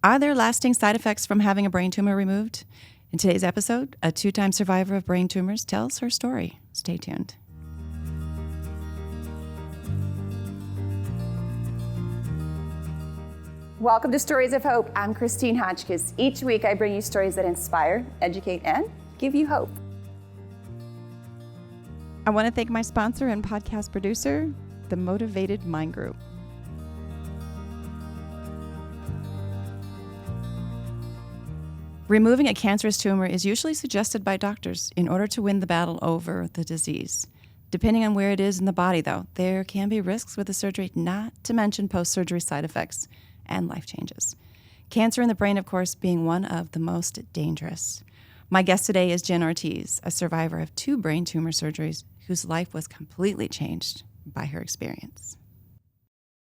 Are there lasting side effects from having a brain tumor removed? In today's episode, a 2-time survivor of brain tumors tells her story. Stay tuned. Welcome to Stories of Hope. I'm Christine Hotchkiss. Each week I bring you stories that inspire, educate, and give you hope. I want to thank my sponsor and podcast producer, the Motivated Mind Group. Removing a cancerous tumor is usually suggested by doctors in order to win the battle over the disease. Depending on where it is in the body, though, there can be risks with the surgery, not to mention post-surgery side effects and life changes. Cancer in the brain, of course, being one of the most dangerous. My guest today is Jenn, a survivor of 2 brain tumor surgeries whose life was completely changed by her experience.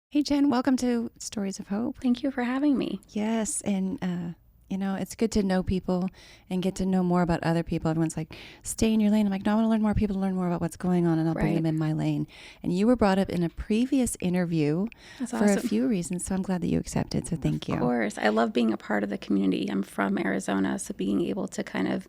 Hey, Jenn, welcome to Stories of Hope. Thank you for having me. Yes, and it's good to know people and get to know more about other people. Everyone's like, stay in your lane. I'm like, no, I want to learn more people to learn more about what's going on, and I'll bring them in my lane. And you were brought up in a previous interview for a few reasons, so I'm glad that you accepted, so thank you. Of course. I love being a part of the community. I'm from Arizona, so being able to kind of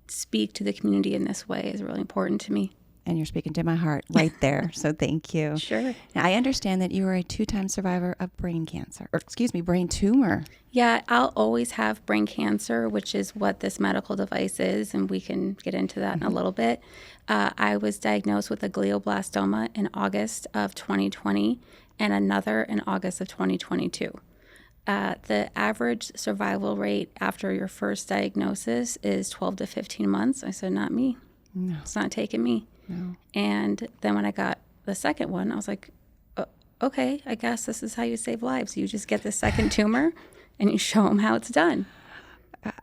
speak to the community in this way is really important to me. And you're speaking to my heart right there, so thank you. Sure. Now, I understand that you are a 2-time survivor of brain tumor. Yeah, I'll always have brain cancer, which is what this medical device is, and we can get into that in a little bit. I was diagnosed with a glioblastoma in August of 2020 and another in August of 2022. The average survival rate after your first diagnosis is 12 to 15 months. I said, not me. No. It's not taking me. No. And then when I got the second one, I was like, okay, I guess this is how you save lives. You just get the second tumor and you show them how it's done.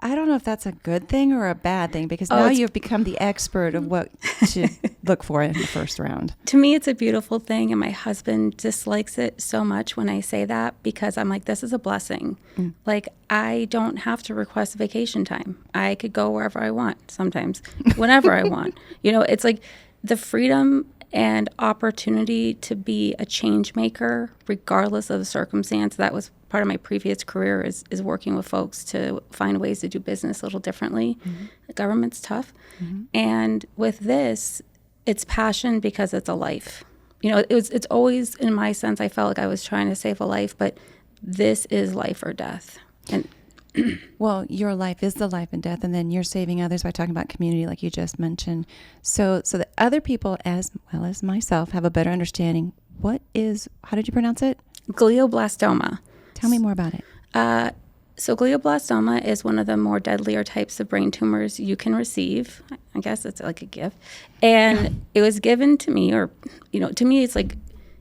I don't know if that's a good thing or a bad thing, because now you've become the expert of what to look for in the first round. To me, it's a beautiful thing, and my husband dislikes it so much when I say that, because I'm like, this is a blessing. Like, I don't have to request vacation time. I could go wherever I want sometimes, whenever I want. It's like the freedom and opportunity to be a change maker, regardless of the circumstance. That was part of my previous career, is working with folks to find ways to do business a little differently. The government's tough. And with this, it's passion because it's a life. It's always, in my sense, I felt like I was trying to save a life, but this is life or death. And well, your life is the life and death, and then you're saving others by talking about community, like you just mentioned. So that other people, as well as myself, have a better understanding. How did you pronounce it? Glioblastoma. Tell me more about it. So glioblastoma is one of the more deadlier types of brain tumors you can receive. I guess it's like a gift. And it was given to me, or, to me, it's like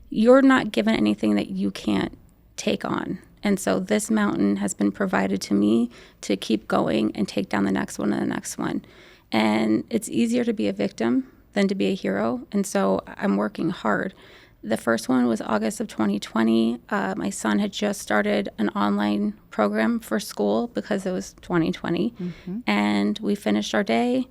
you're not given anything that you can't take on. And so this mountain has been provided to me to keep going and take down the next one and the next one. And it's easier to be a victim than to be a hero. And so I'm working hard. The first one was August of 2020. My son had just started an online program for school because it was 2020. And we finished our day.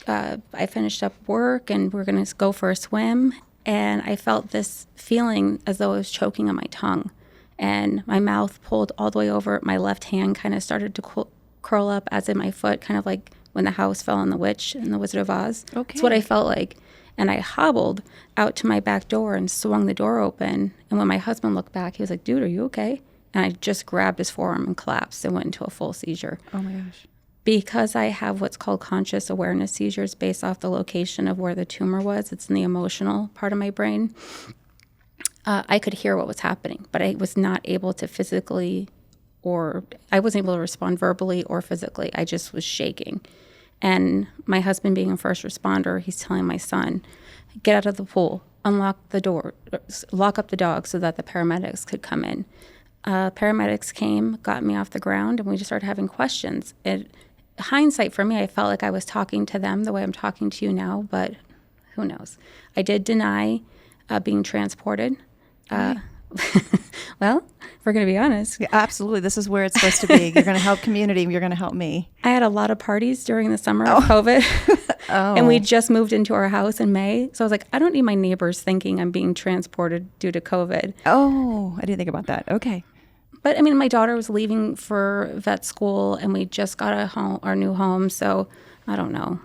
I finished up work, and we're going to go for a swim. And I felt this feeling as though I was choking on my tongue. And my mouth pulled all the way over. My left hand kind of started to curl up, as in my foot, kind of like when the house fell on the witch in The Wizard of Oz. Okay. That's what I felt like. And I hobbled out to my back door and swung the door open. And when my husband looked back, he was like, dude, are you okay? And I just grabbed his forearm and collapsed and went into a full seizure. Oh, my gosh. Because I have what's called conscious awareness seizures based off the location of where the tumor was. It's in the emotional part of my brain. I could hear what was happening, but I was not able to I wasn't able to respond verbally or physically. I just was shaking. And my husband, being a first responder, he's telling my son, get out of the pool, unlock the door, lock up the dog so that the paramedics could come in. Paramedics came, got me off the ground, and we just started having questions. Hindsight, for me, I felt like I was talking to them the way I'm talking to you now, but who knows? I did deny being transported. Well, if we're going to be honest. Yeah, absolutely. This is where it's supposed to be. You're going to help community. You're going to help me. I had a lot of parties during the summer of COVID. And we just moved into our house in May. So I was like, I don't need my neighbors thinking I'm being transported due to COVID. Oh, I didn't think about that. Okay. But I mean, my daughter was leaving for vet school, and we just got our new home. So I don't know.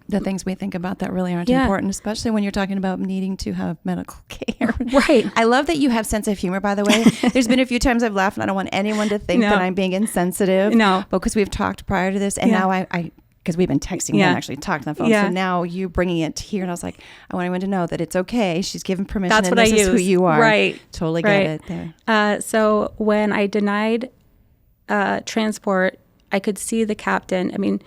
The things we think about that really aren't Yeah. important, especially when you're talking about needing to have medical care. Right. I love that you have sense of humor, by the way. There's been a few times I've laughed, and I don't want anyone to think No. that I'm being insensitive. No. Because we've talked prior to this, and now I because we've been texting Yeah. and actually talked on the phone. Yeah. So now you bringing it here, and I was like, I want everyone to know that it's okay. She's given permission. That's and what I this is who use. you are. Right. Totally Right. get it there. So when I denied transport, I could see the captain. I mean,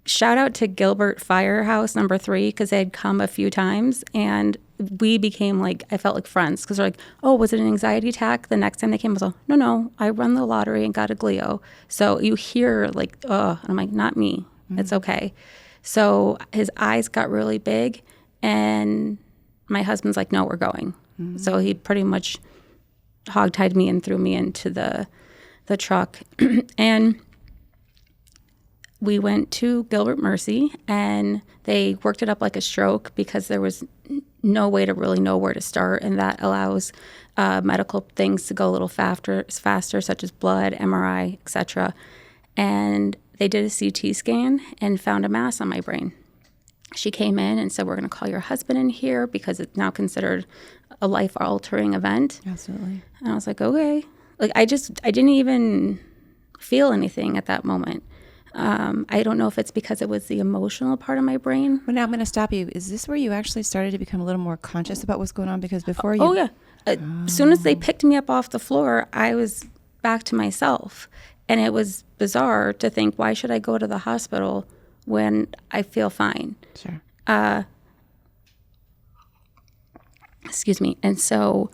shout out to Gilbert Firehouse number 3, because they had come a few times, and we became like, I felt like friends, because they're like, oh, was it an anxiety attack? The next time they came, I was like, no, I run the lottery and got a glio. So you hear like, and I'm like, not me. It's okay. So his eyes got really big, and my husband's like, no, we're going. So he pretty much hogtied me and threw me into the truck. And we went to Gilbert Mercy, and they worked it up like a stroke because there was no way to really know where to start, and that allows medical things to go a little faster, such as blood, MRI, etc. And they did a CT scan and found a mass on my brain. She came in and said, we're going to call your husband in here because it's now considered a life-altering event. Absolutely. And I was like, okay. Like, I didn't even feel anything at that moment. I don't know if it's because it was the emotional part of my brain. But now I'm going to stop you. Is this where you actually started to become a little more conscious about what's going on? Because before you... Oh, yeah. As soon as they picked me up off the floor, I was back to myself. And it was bizarre to think, why should I go to the hospital when I feel fine? Sure. Excuse me. And so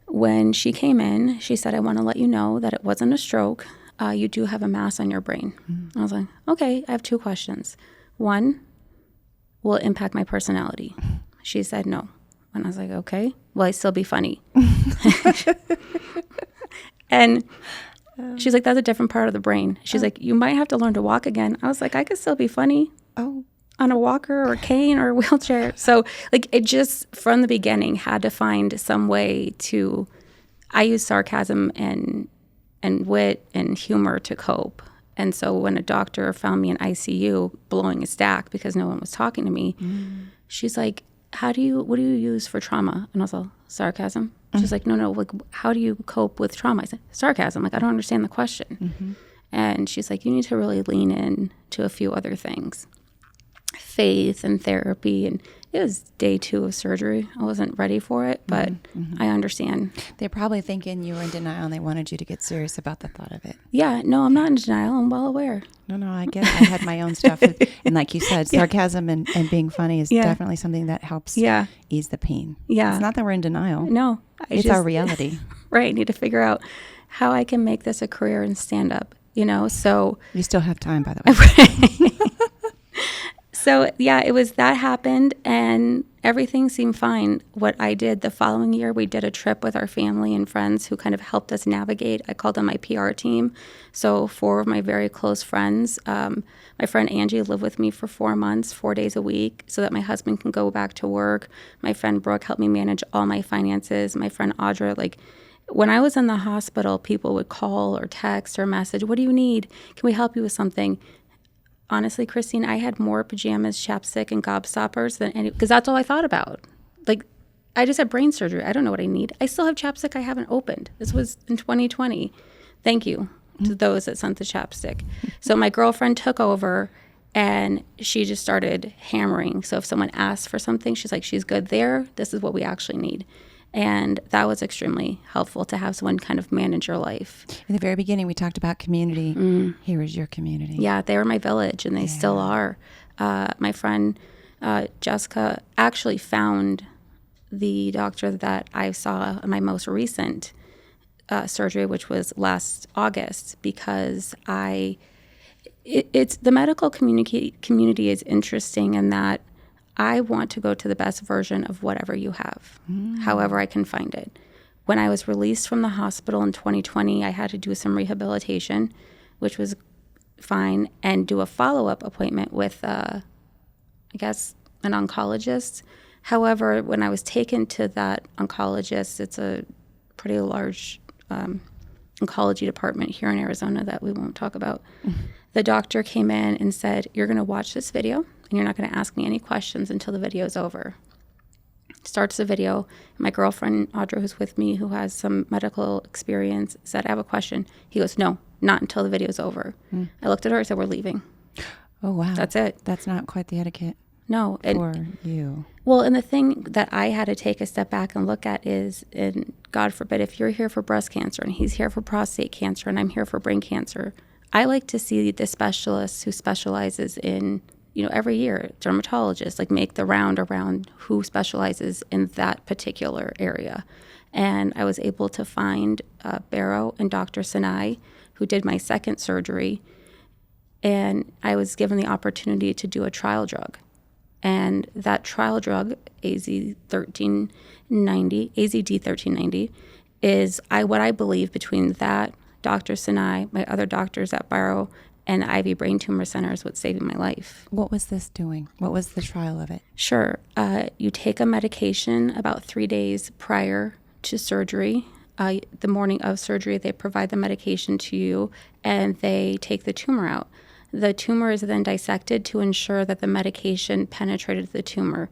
when she came in, she said, I want to let you know that it wasn't a stroke. You do have a mass on your brain. I was like, okay, I have 2 questions. One, will it impact my personality? She said no. And I was like, okay, will I still be funny? And she's like, that's a different part of the brain. She's like, you might have to learn to walk again. I was like, I could still be funny. Oh. On a walker or a cane or a wheelchair. So like, it just from the beginning had to find some way to, I use sarcasm and wit and humor to cope. And so when a doctor found me in ICU blowing a stack because no one was talking to me, she's like, what do you use for trauma? And I was like, sarcasm. She's like, no, like, how do you cope with trauma? I said, sarcasm. Like, I don't understand the question. And she's like, you need to really lean in to a few other things. Faith and therapy, and it was day 2 of surgery. I wasn't ready for it, but I understand. They're probably thinking you were in denial and they wanted you to get serious about the thought of it. Yeah, no, I'm not in denial. I'm well aware. No, I get it. I had my own stuff. And like you said, sarcasm and being funny is definitely something that helps ease the pain. Yeah. It's not that we're in denial. No. It's our reality. Right. I need to figure out how I can make this a career and stand up, so. You still have time, by the way. So, yeah, it was that happened and everything seemed fine. What I did the following year, we did a trip with our family and friends who kind of helped us navigate. I called them my PR team. So 4 of my very close friends, my friend Angie lived with me for 4 months, 4 days a week, so that my husband can go back to work. My friend Brooke helped me manage all my finances. My friend Audra, like, when I was in the hospital, people would call or text or message, what do you need? Can we help you with something? Honestly, Christine, I had more pajamas, chapstick, and gobstoppers than any, because that's all I thought about. Like, I just had brain surgery. I don't know what I need. I still have chapstick I haven't opened. This was in 2020. Thank you to those that sent the chapstick. So my girlfriend took over, and she just started hammering. So if someone asked for something, she's like, she's good there. This is what we actually need. And that was extremely helpful to have someone kind of manage your life. In the very beginning, we talked about community. Here is your community. Yeah, they were my village, and they still are. My friend Jessica actually found the doctor that I saw in my most recent surgery, which was last August, because it's the medical community is interesting in that I want to go to the best version of whatever you have, however I can find it. When I was released from the hospital in 2020, I had to do some rehabilitation, which was fine, and do a follow-up appointment with, I guess, an oncologist. However, when I was taken to that oncologist, it's a pretty large oncology department here in Arizona that we won't talk about. The doctor came in and said, "You're going to watch this video and you're not going to ask me any questions until the video is over." Starts the video. My girlfriend, Audra, who's with me, who has some medical experience, said, "I have a question." He goes, "No, not until the video's over." I looked at her and said, "We're leaving." Oh, wow. That's it. That's not quite the etiquette No. for you. Well, and the thing that I had to take a step back and look at is, and God forbid, if you're here for breast cancer and he's here for prostate cancer and I'm here for brain cancer, I like to see the specialist who specializes in, every year, dermatologists, like make the round around who specializes in that particular area. And I was able to find Barrow and Dr. Sinai, who did my second surgery, and I was given the opportunity to do a trial drug. And that trial drug, AZD1390, is what I believe between that, Dr. Sinai, my other doctors at Barrow, and Ivy Brain Tumor Center is what's saving my life. What was this doing? What was the trial of it? Sure. You take a medication about 3 days prior to surgery. The morning of surgery, they provide the medication to you, and they take the tumor out. The tumor is then dissected to ensure that the medication penetrated the tumor,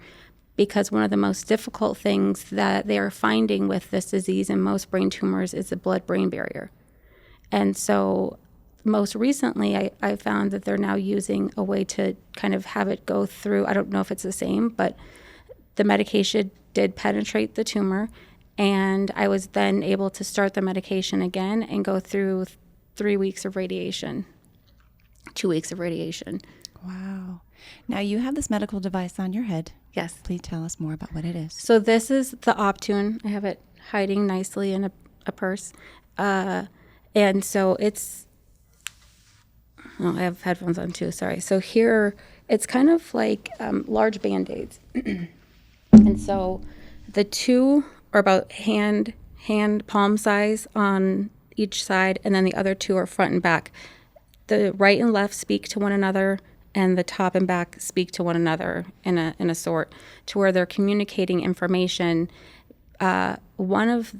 because one of the most difficult things that they are finding with this disease and most brain tumors is the blood-brain barrier. And so most recently, I found that they're now using a way to kind of have it go through. I don't know if it's the same, but the medication did penetrate the tumor, and I was then able to start the medication again and go through 3 weeks of radiation. 2 weeks of radiation. Wow. Now you have this medical device on your head. Yes. Please tell us more about what it is. So this is the Optune. I have it hiding nicely in a purse. And so it's, I have headphones on too, sorry. So here, it's kind of like large Band-Aids. And so the two are about hand palm size on each side, and then the other two are front and back. The right and left speak to one another, and the top and back speak to one another in a sort, to where they're communicating information. One of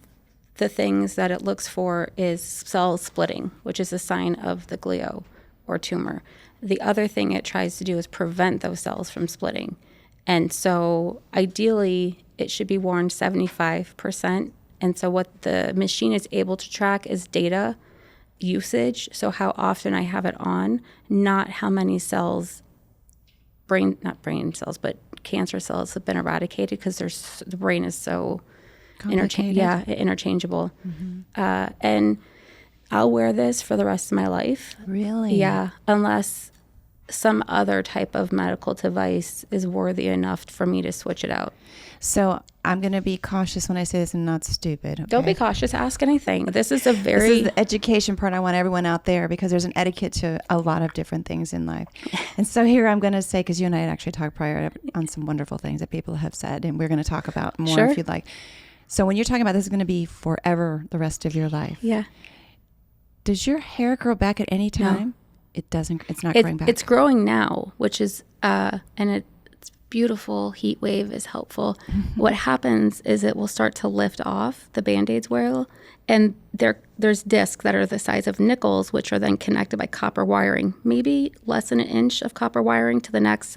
the things that it looks for is cell splitting, which is a sign of the glio or tumor. The other thing it tries to do is prevent those cells from splitting. And so ideally, it should be worn 75%. And so what the machine is able to track is data usage, so how often I have it on, not how many cells, not brain cells, but cancer cells have been eradicated, because the brain is so interchangeable. And I'll wear this for the rest of my life. Really? Yeah, unless some other type of medical device is worthy enough for me to switch it out. So I'm going to be cautious when I say this and not stupid. Okay? Don't be cautious. Ask anything. This is This is the education part. I want everyone out there, because there's an etiquette to a lot of different things in life. And so here I'm going to say, because you and I had actually talked prior on some wonderful things that people have said, and we're going to talk about more if you'd like. So when you're talking about this is going to be forever the rest of your life. Yeah. Does your hair grow back at any time? No. It doesn't. It's not growing back. It's growing now, which is, and it's beautiful. Heat wave is helpful. What happens is it will start to lift off, the Band-Aids will, and there's discs that are the size of nickels, which are then connected by copper wiring, maybe less than an inch of copper wiring to the next,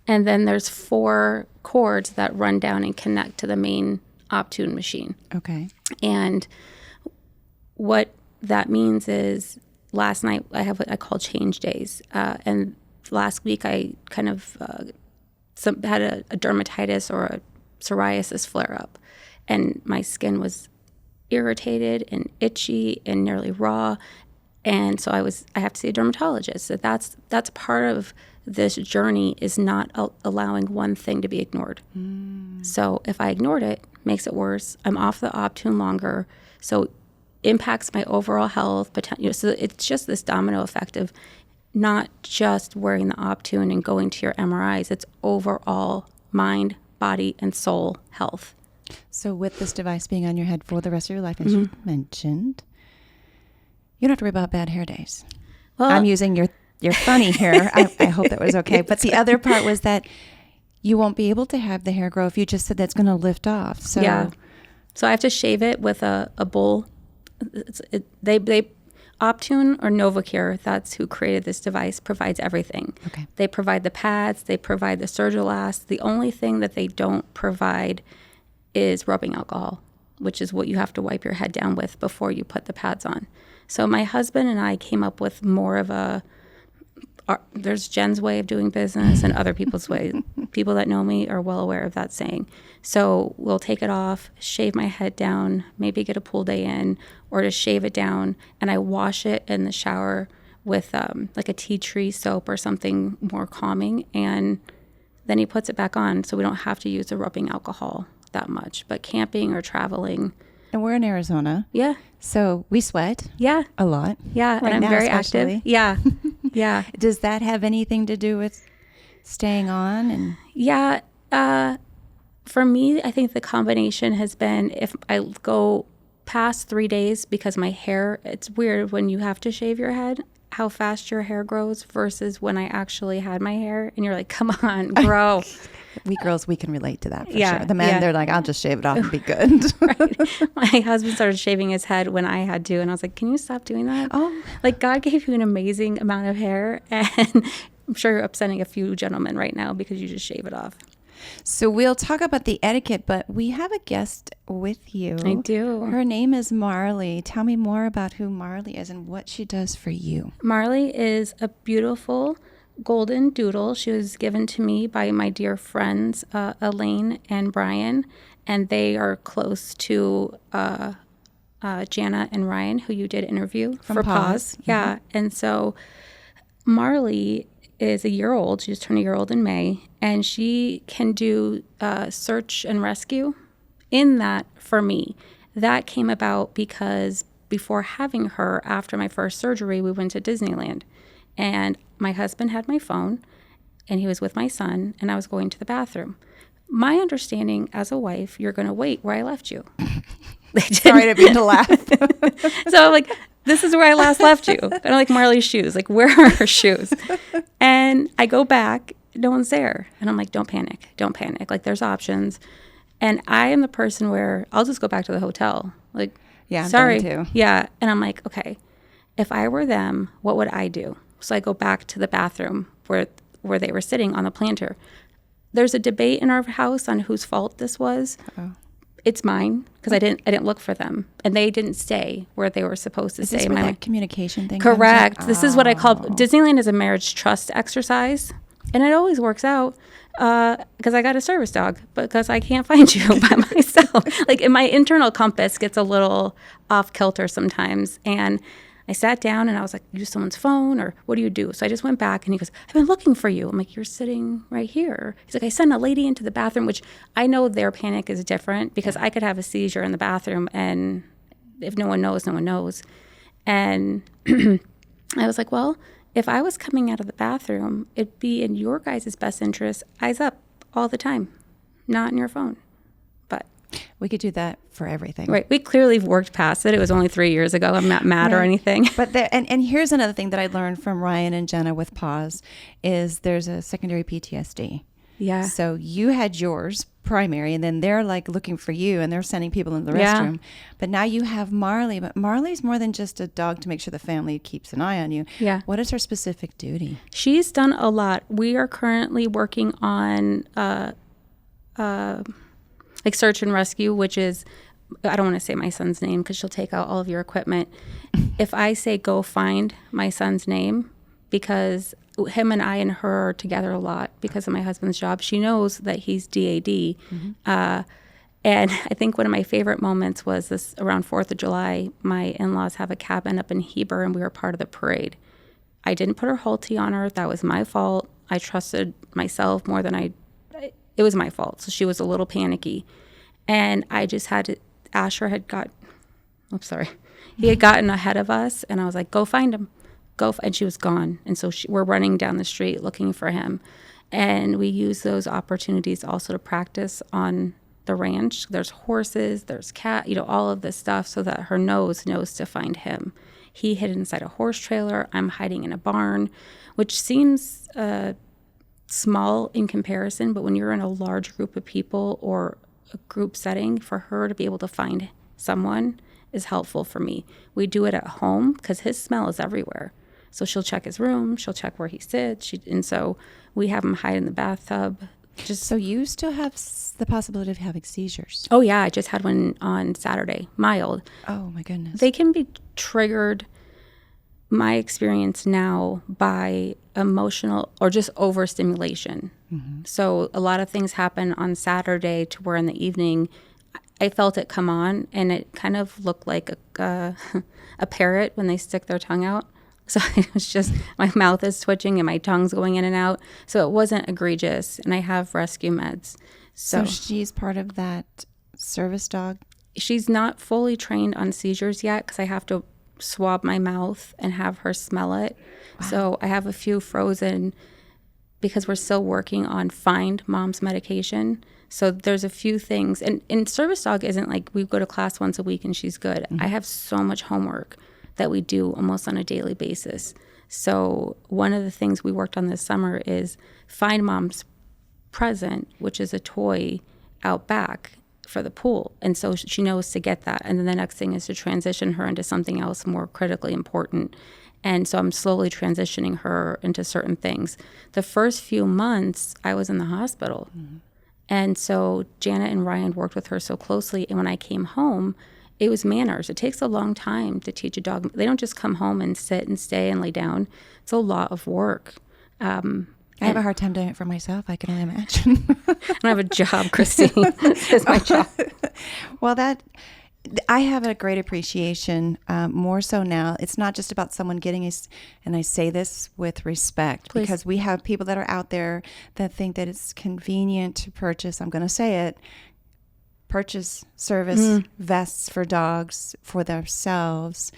and then there's 4 cords that run down and connect to the main Optune machine. Okay. And what that means is, last night I have what I call change days, and last week I kind of had a dermatitis or a psoriasis flare up, and my skin was irritated and itchy and nearly raw, and so I have to see a dermatologist. So that's part of this journey, is not allowing one thing to be ignored. So if I ignored it, makes it worse. I'm off the Optune longer, so impacts my overall health potential. So it's just this domino effect of not just wearing the Optune and going to your MRIs. It's overall mind, body, and soul health. So with this device being on your head for the rest of your life, as you mentioned, you don't have to worry about bad hair days. Well, I'm using your funny hair. I hope that was okay. But the other part was that you won't be able to have the hair grow if you just said that's going to lift off. So yeah. So I have to shave it with a bowl They Optune or NovaCare, that's who created this device, provides everything. Okay. They provide the pads, they provide the Surgilast. The only thing that they don't provide is rubbing alcohol, which is what you have to wipe your head down with before you put the pads on. So my husband and I came up with more of there's Jenn's way of doing business and other people's way. People that know me are well aware of that saying. So we'll take it off, shave my head down, maybe get a pool day in, or just shave it down, and I wash it in the shower with like a tea tree soap or something more calming, and then he puts it back on, so we don't have to use the rubbing alcohol that much. But camping or traveling. And we're in Arizona. Yeah. So we sweat. Yeah. A lot. Yeah. Right And I'm now, very especially. active. Yeah. Yeah. Does that have anything to do with staying on? And Yeah. For me, I think the combination has been if I go past 3 days because my hair, it's weird when you have to shave your head, how fast your hair grows versus when I actually had my hair and you're like, come on, grow. we girls, we can relate to that for Yeah, sure. The men, yeah. they're like, I'll just shave it off and be good. Right. My husband started shaving his head when I had to, and I was like, can you stop doing that? Oh. Like, God gave you an amazing amount of hair, and I'm sure you're upsetting a few gentlemen right now because you just shave it off. So we'll talk about the etiquette, but we have a guest with you. I do. Her name is Marley. Tell me more about who Marley is and what she does for you. Marley is a beautiful golden doodle. She was given to me by my dear friends, Elaine and Brian, and they are close to Jana and Ryan, who you did interview for Pause. Mm-hmm. Yeah. And so Marley is a year old. She just turned a year old in May, and she can do search and rescue. In that, for me, that came about because before having her, after my first surgery, we went to Disneyland, and my husband had my phone, and he was with my son, and I was going to the bathroom. My understanding as a wife, you're going to wait where I left you. Sorry to be to laugh. So I'm like, this is where I last left you. Kind of like Marley's shoes. Like, where are her shoes? And I go back, no one's there. And I'm like, don't panic. Don't panic. Like, there's options. And I am the person where I'll just go back to the hotel. Like, Yeah, I'm sorry. done too. Yeah. And I'm like, okay, if I were them, what would I do? So I go back to the bathroom where they were sitting on the planter. There's a debate in our house on whose fault this was. Uh-oh. It's mine because I didn't look for them, and they didn't stay where they were supposed to Is stay. this where that communication thing Correct. comes in? This is what I call Disneyland is a marriage trust exercise, and it always works out because I got a service dog, because I can't find you by myself. Like, my internal compass gets a little off kilter sometimes, and I sat down and I was like, use someone's phone, or what do you do? So I just went back, and he goes, I've been looking for you. I'm like, you're sitting right here. He's like, I sent a lady into the bathroom, which I know their panic is different because I could have a seizure in the bathroom, and if no one knows, no one knows. And I was like, well, if I was coming out of the bathroom, it'd be in your guys' best interest, eyes up all the time, not in your phone. But We could do that for everything. right, we clearly worked past it. It was only 3 years ago. I'm not mad or Right. anything. But and here's another thing that I learned from Ryan and Jenna with Pause is there's a secondary PTSD. Yeah. So you had yours primary, and then they're like looking for you, and they're sending people in the Yeah. restroom. But now you have Marley. But Marley's more than just a dog to make sure the family keeps an eye on you. Yeah. What is her specific duty? She's done a lot. We are currently working on like search and rescue, which is, I don't want to say my son's name because she'll take out all of your equipment. If I say go find my son's name, because him and I and her are together a lot because of my husband's job, she knows that he's DAD. And I think one of my favorite moments was this around 4th of July. My in-laws have a cabin up in Heber, and we were part of the parade. I didn't put her Halti on her. That was my fault. I trusted myself more than it was my fault. So she was a little panicky. And I just had to, Asher had he had gotten ahead of us, and I was like, go find him. And she was gone. And so we're running down the street looking for him. And we use those opportunities also to practice on the ranch. There's horses, there's cat, all of this stuff, so that her nose knows to find him. He hid inside a horse trailer. I'm hiding in a barn, which seems small in comparison, but when you're in a large group of people or a group setting, for her to be able to find someone is helpful for me. We do it at home because his smell is everywhere. So she'll check his room, she'll check where he sits, and so we have him hide in the bathtub. So you still have the possibility of having seizures? Oh yeah, I just had one on Saturday, mild. Oh my goodness. They can be triggered, my experience now, by emotional or just overstimulation. So a lot of things happen on Saturday to where in the evening I felt it come on, and it kind of looked like a parrot when they stick their tongue out. So it was just, my mouth is twitching and my tongue's going in and out. So it wasn't egregious, and I have rescue meds. So she's part of that service dog? She's not fully trained on seizures yet because I have to swab my mouth and have her smell it. Wow. So I have a few frozen because we're still working on Find Mom's medication. So there's a few things. And service dog isn't like we go to class once a week and she's good. I have so much homework that we do almost on a daily basis. So one of the things we worked on this summer is Find Mom's Present, which is a toy out back for the pool. And so she knows to get that. And then the next thing is to transition her into something else more critically important. And so I'm slowly transitioning her into certain things. The first few months, I was in the hospital. And so Janet and Ryan worked with her so closely. And when I came home, it was manners. It takes a long time to teach a dog. They don't just come home and sit and stay and lay down. It's a lot of work. I have a hard time doing it for myself. I can only imagine. I don't have a job, Christine. This is my job. Well, I have a great appreciation, more so now. It's not just about someone getting and I say this with respect, Please. because we have people that are out there that think that it's convenient to purchase, I'm going to say it, purchase service vests for dogs for themselves.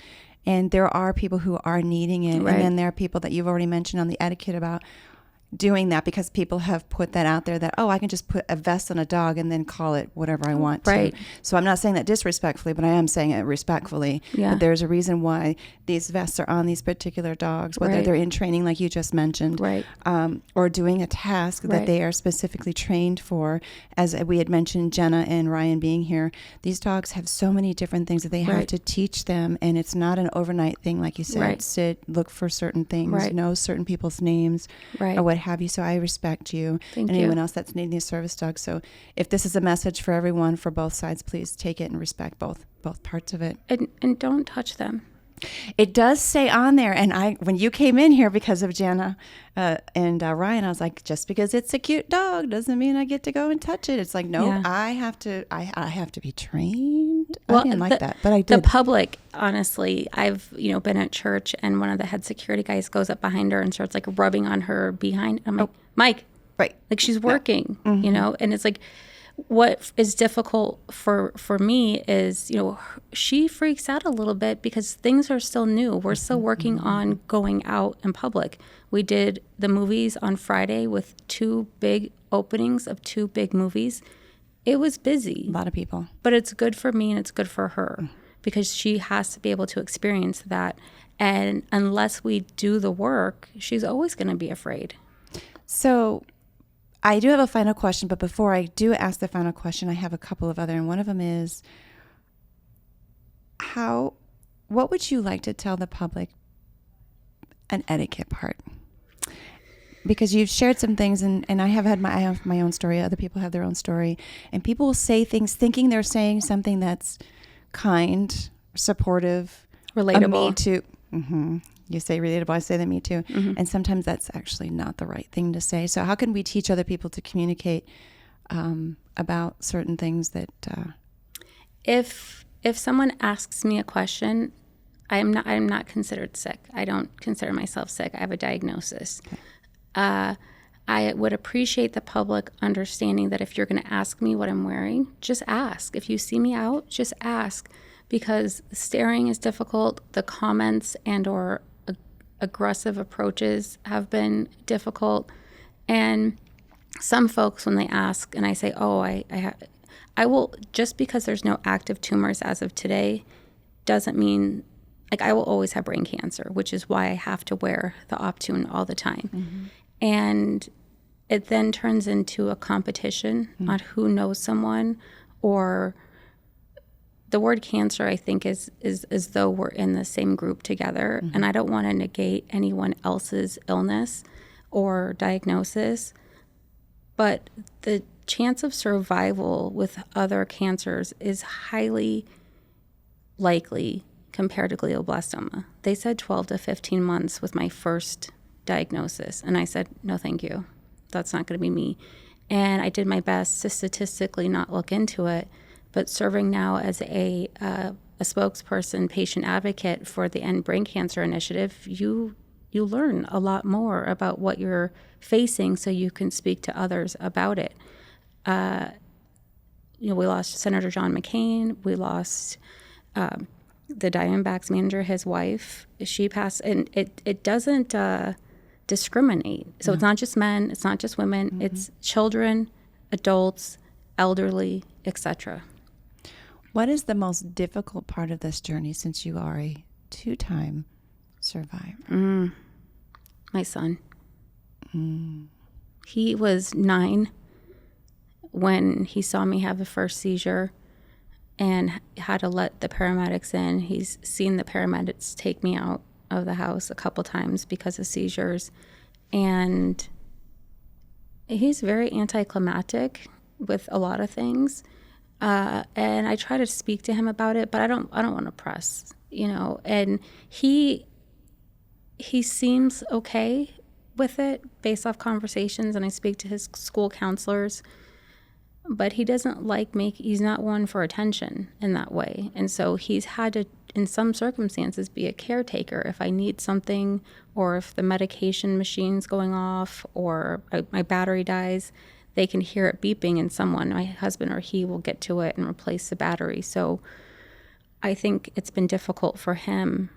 And there are people who are needing it. Right. And then there are people that you've already mentioned on the etiquette about doing that because people have put that out there that, I can just put a vest on a dog and then call it whatever I want Right. to. So I'm not saying that disrespectfully, but I am saying it respectfully. Yeah. That there's a reason why these vests are on these particular dogs, whether Right. they're in training like you just mentioned, Right. or doing a task that Right. they are specifically trained for. As we had mentioned, Jenna and Ryan being here, these dogs have so many different things that they have Right. to teach them, and it's not an overnight thing, like you said. Right. Sit, look for certain things, Right. know certain people's names, Right. or what have you. So I respect you Thank and you. anyone else that's needing a service dog. So if this is a message for everyone, for both sides, please take it and respect both parts of it. And don't touch them. It does say on there, and when you came in here because of Jenna and Ryan, I was like, just because it's a cute dog doesn't mean I get to go and touch it. It's like, no, Yeah. I have to be trained. Well, I didn't like that, but I did. The public, honestly, I've been at church, and one of the head security guys goes up behind her and starts like rubbing on her behind. I'm like, Mike, Right. like she's working, and it's like, what is difficult for me is, she freaks out a little bit because things are still new. We're still working on going out in public. We did the movies on Friday with 2 big openings of 2 big movies. It was busy. A lot of people. But it's good for me and it's good for her because she has to be able to experience that. And unless we do the work, she's always going to be afraid. So I do have a final question, but before I do ask the final question, I have a couple of other, and one of them is, what would you like to tell the public an etiquette part? Because you've shared some things, and I have my own story. Other people have their own story, and people will say things thinking they're saying something that's kind, supportive, Relatable. Me too. You say relatable, I say that me too. And sometimes that's actually not the right thing to say. So how can we teach other people to communicate about certain things that... If someone asks me a question, I'm not considered sick. I don't consider myself sick. I have a diagnosis. Okay. I would appreciate the public understanding that if you're going to ask me what I'm wearing, just ask. If you see me out, just ask. Because staring is difficult. The comments and or aggressive approaches have been difficult. And some folks, when they ask and I say, I will, just because there's no active tumors as of today, doesn't mean, like, I will always have brain cancer, which is why I have to wear the Optune all the time. And it then turns into a competition on who knows someone or the word cancer, I think, is as though we're in the same group together. And I don't want to negate anyone else's illness or diagnosis, but the chance of survival with other cancers is highly likely compared to glioblastoma. They said 12 to 15 months with my first diagnosis. And I said, no, thank you. That's not going to be me. And I did my best to statistically not look into it. But serving now as a spokesperson, patient advocate for the End Brain Cancer Initiative, you learn a lot more about what you're facing so you can speak to others about it. We lost Senator John McCain. We lost the Diamondbacks manager, his wife. She passed, and it doesn't discriminate. So It's not just men, it's not just women, it's children, adults, elderly, etc. What is the most difficult part of this journey since you are a 2-time survivor? My son. He was 9 when he saw me have the first seizure and had to let the paramedics in. He's seen the paramedics take me out of the house a couple times because of seizures. And he's very anticlimactic with a lot of things. And I try to speak to him about it, but I don't want to press, and he seems okay with it based off conversations, and I speak to his school counselors, but he doesn't he's not one for attention in that way. And so he's had to, in some circumstances, be a caretaker if I need something, or if the medication machine's going off, or my battery dies. They can hear it beeping, and my husband or he will get to it and replace the battery. So I think it's been difficult for him.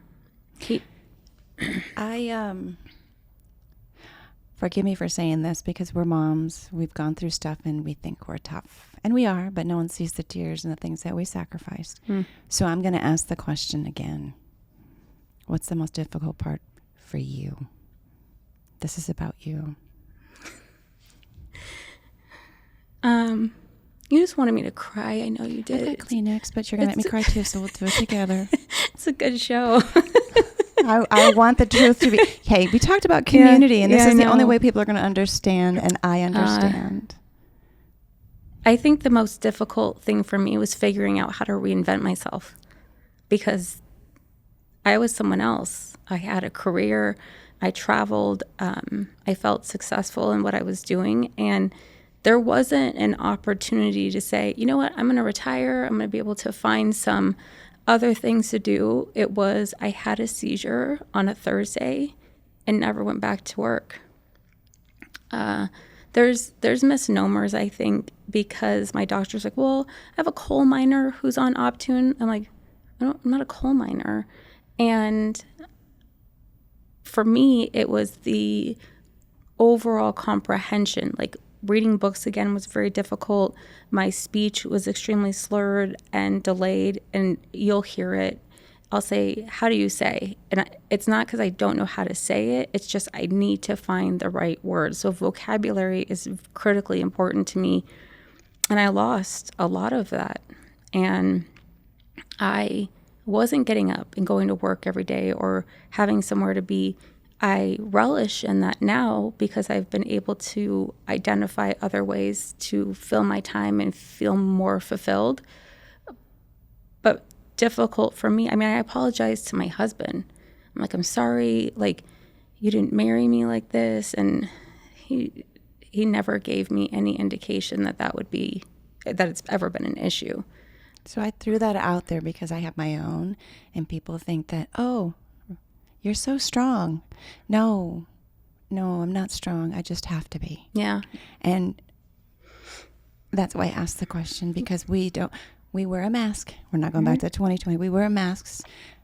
Forgive me for saying this, because we're moms. We've gone through stuff and we think we're tough. And we are, but no one sees the tears and the things that we sacrificed. So I'm going to ask the question again. What's the most difficult part for you? This is about you. You just wanted me to cry. I know you did. I got Kleenex, but you're going to let me cry too, so we'll do it together. It's a good show. I want the truth to be... Hey, we talked about community, and this is the only way people are going to understand, and I understand. I think the most difficult thing for me was figuring out how to reinvent myself, because I was someone else. I had a career. I traveled. I felt successful in what I was doing, and there wasn't an opportunity to say, you know what, I'm going to retire. I'm going to be able to find some other things to do. It was, I had a seizure on a Thursday and never went back to work. There's misnomers, I think, because my doctor's like, well, I have a coal miner who's on Optune. I'm like, I'm not a coal miner. And for me, it was the overall comprehension. Like, reading books again was very difficult. My speech was extremely slurred and delayed, and you'll hear it. I'll say, how do you say? And it's not because I don't know how to say it. It's just I need to find the right words. So vocabulary is critically important to me. And I lost a lot of that. And I wasn't getting up and going to work every day or having somewhere to be. I relish in that now because I've been able to identify other ways to fill my time and feel more fulfilled. But difficult for me. I mean, I apologize to my husband. I'm like, I'm sorry, like, you didn't marry me like this. And he never gave me any indication that it's ever been an issue. So I threw that out there because I have my own, and people think that, oh, you're so strong. No, I'm not strong. I just have to be. Yeah. And that's why I asked the question, because we wear a mask. We're not going back to 2020. We wear masks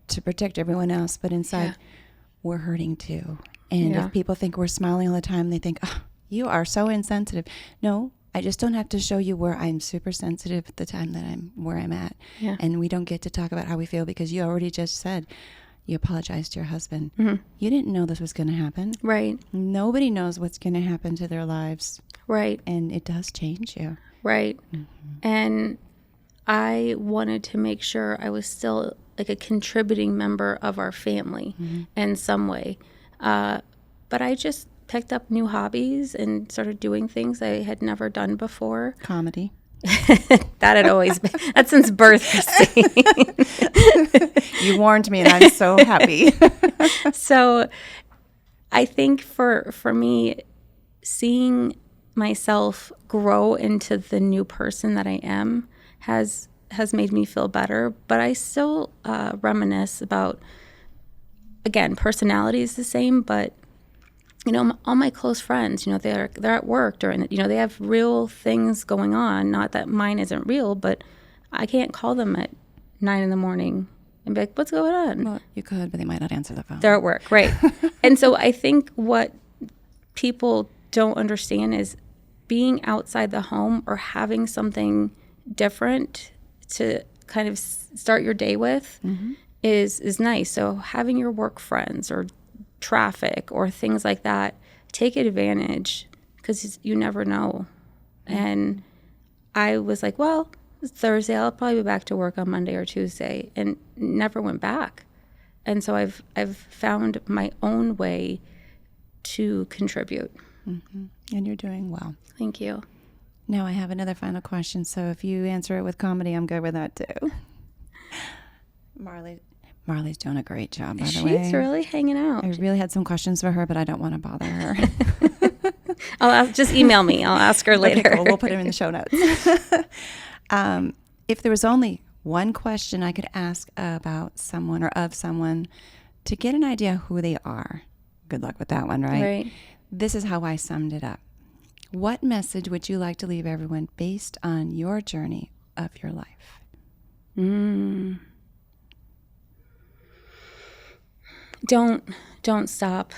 to protect everyone else, but inside we're hurting too. And if people think we're smiling all the time, they think, oh, you are so insensitive. No, I just don't have to show you where I'm super sensitive at the time that I'm where I'm at. Yeah. And we don't get to talk about how we feel because you already just said, you apologized to your husband. Mm-hmm. You didn't know this was going to happen. Right. Nobody knows what's going to happen to their lives. Right. And it does change you. Right. Mm-hmm. And I wanted to make sure I was still like a contributing member of our family in some way. But I just picked up new hobbies and started doing things I had never done before. Comedy. That had always been, that's since birth, Christine. You warned me, and I'm so happy. So I think for me, seeing myself grow into the new person that I am has made me feel better. But I still reminisce about, again, personality is the same, but all my close friends, they're at work during it. They have real things going on. Not that mine isn't real, but I can't call them at 9 a.m. and be like, "What's going on?" Well, you could, but they might not answer the phone. They're at work, right? And so I think what people don't understand is being outside the home or having something different to kind of start your day with is nice. So having your work friends or traffic or things like that, take advantage, because you never know. And I was like, well, it's Thursday, I'll probably be back to work on Monday or Tuesday, and never went back. And so I've found my own way to contribute. And you're doing well. Thank you. Now I have another final question. So if you answer it with comedy, I'm good with that too. Marley's doing a great job, by the way. She's really hanging out. I really had some questions for her, but I don't want to bother her. Just email me. I'll ask her later. Okay, cool. We'll put them in the show notes. If there was only one question I could ask about someone or of someone to get an idea who they are, good luck with that one, right? Right. This is how I summed it up. What message would you like to leave everyone based on your journey of your life? Don't stop.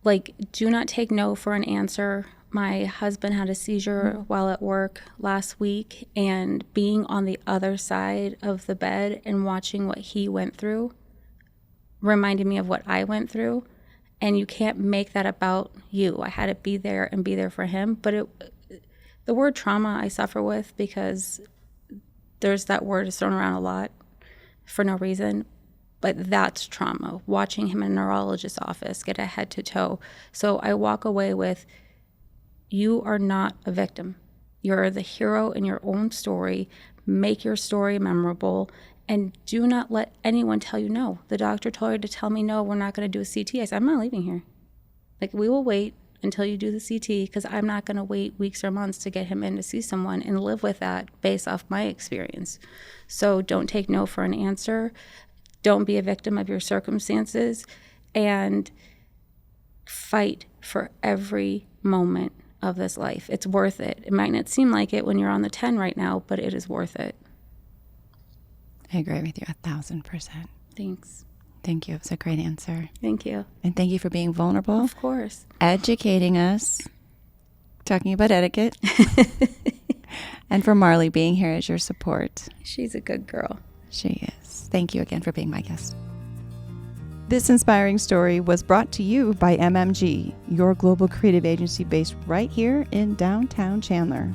Like, do not take no for an answer. My husband had a seizure while at work last week, and being on the other side of the bed and watching what he went through reminded me of what I went through. And you can't make that about you. I had to be there and be there for him. But the word trauma I suffer with, because there's that word is thrown around a lot for no reason. But that's trauma, watching him in a neurologist's office get a head to toe. So I walk away with, you are not a victim. You're the hero in your own story. Make your story memorable, and do not let anyone tell you no. The doctor told her to tell me, no, we're not going to do a CT. I said, I'm not leaving here. Like, we will wait until you do the CT, because I'm not going to wait weeks or months to get him in to see someone and live with that based off my experience. So don't take no for an answer. Don't be a victim of your circumstances, and fight for every moment of this life. It's worth it. It might not seem like it when you're on the 10 right now, but it is worth it. I agree with you 1,000%. Thanks. Thank you. It was a great answer. Thank you. And thank you for being vulnerable. Of course. Educating us, talking about etiquette, and for Marley being here as your support. She's a good girl. She is. Thank you again for being my guest. This inspiring story was brought to you by MMG, your global creative agency based right here in downtown Chandler.